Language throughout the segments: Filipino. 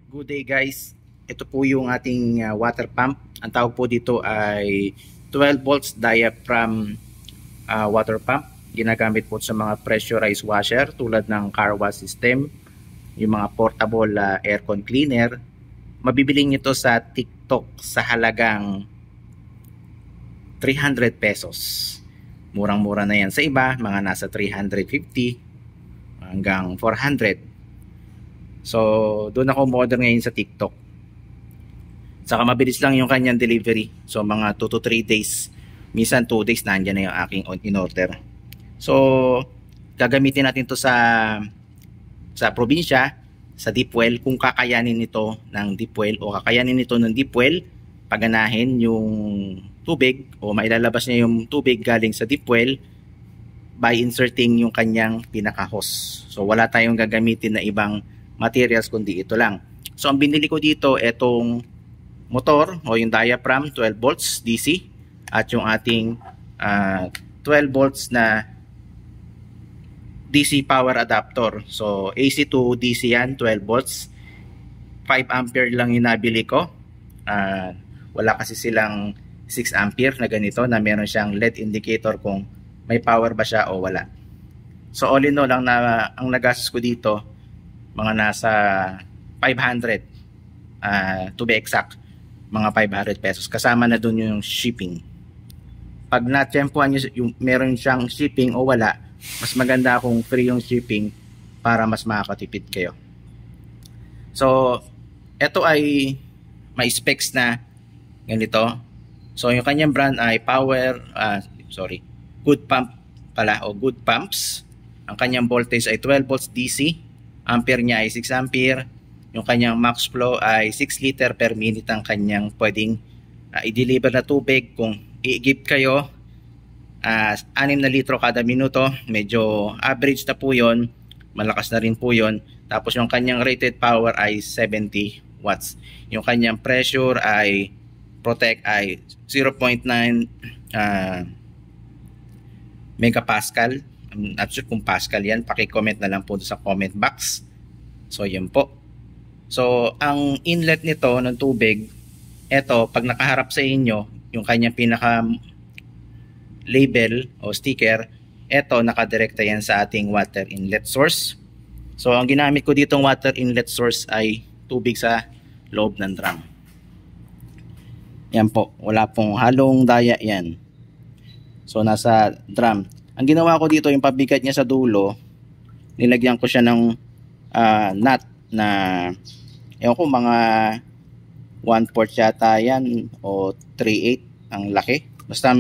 Good day guys. Ito po yung ating water pump. Ang tawag po dito ay 12 volts diaphragm water pump. Ginagamit po sa mga pressurized washer tulad ng car wash system, yung mga portable aircon cleaner. Mabibili nyo ito sa TikTok sa halagang 300 pesos. Murang-mura na yan sa iba, mga nasa 350 hanggang 400. So, doon ako order ngayon sa TikTok. Saka mabilis lang yung kanyang delivery. So, mga 2 to 3 days. Minsan 2 days nandiyan na yung aking in-order. So, gagamitin natin to sa probinsya, sa deep well. Kung kakayanin nito ng deep well o kakayanin nito ng deep well, paganahin yung tubig o mailalabas niya yung tubig galing sa deep well by inserting yung kanyang pinaka-hose. So, wala tayong gagamitin na ibang materials kundi ito lang. So ang binili ko dito itong motor o yung diaphragm 12 volts DC at yung ating 12 volts na DC power adapter. So AC to DC yan, 12 volts. 5 ampere lang yung nabili ko. Wala kasi silang 6 ampere na ganito na meron siyang LED indicator kung may power ba siya o wala. So all in all lang na ang nagastos ko dito mga nasa 500 to be exact, mga 500 pesos kasama na dun yung shipping. Pag na-tempuhan nyo yung meron siyang shipping o wala, mas maganda kung free yung shipping para mas makakatipid kayo. So ito ay may specs na ganito. So yung kanyang brand ay Good Pump pala o Good Pumps. Ang kanyang voltage ay 12 volts DC. Ampere niya ay 6 ampere. Yung kanyang max flow ay 6 liter per minute ang kanyang pwedeng i-deliver na tubig. Kung i-give kayo 6 na litro kada minuto, medyo average na po yun, malakas na rin po yun. Tapos yung kanyang rated power ay 70 watts. Yung kanyang pressure ay protect ay 0.9 megapascal. I'm not sure kung Pascal yan. Paki-comment na lang po sa comment box. So, yun po. So, ang inlet nito ng tubig, eto, pag nakaharap sa inyo, yung kanyang pinaka-label o sticker, eto, nakadirekta yan sa ating water inlet source. So, ang ginamit ko ditong water inlet source ay tubig sa loob ng drum. Yan po. Wala pong halong daya yan. So, nasa drum. Ang ginawa ko dito, yung pabigat niya sa dulo, nilagyan ko siya ng nut na ewan ko, mga 1/4 yata yan o 3/8 ang laki. Basta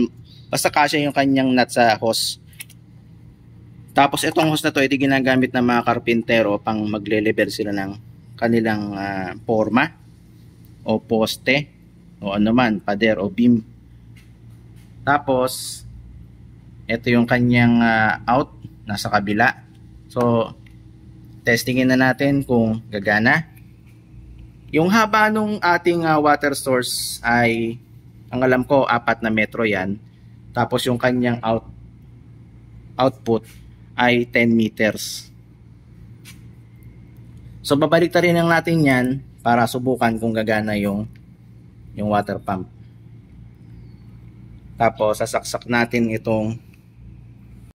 kasya yung kanyang nut sa hose. Tapos itong hose na to, ito ginagamit ng mga karpintero pang magle-level sila ng kanilang forma o poste o ano man, pader o beam. Tapos ito yung kanyang out, nasa kabila. So, testingin na natin kung gagana. Yung haba nung ating water source ay, ang alam ko, 4 na metro yan. Tapos yung kanyang output ay 10 meters. So, babalik rin lang natin yan para subukan kung gagana yung water pump. Tapos, sasaksak natin itong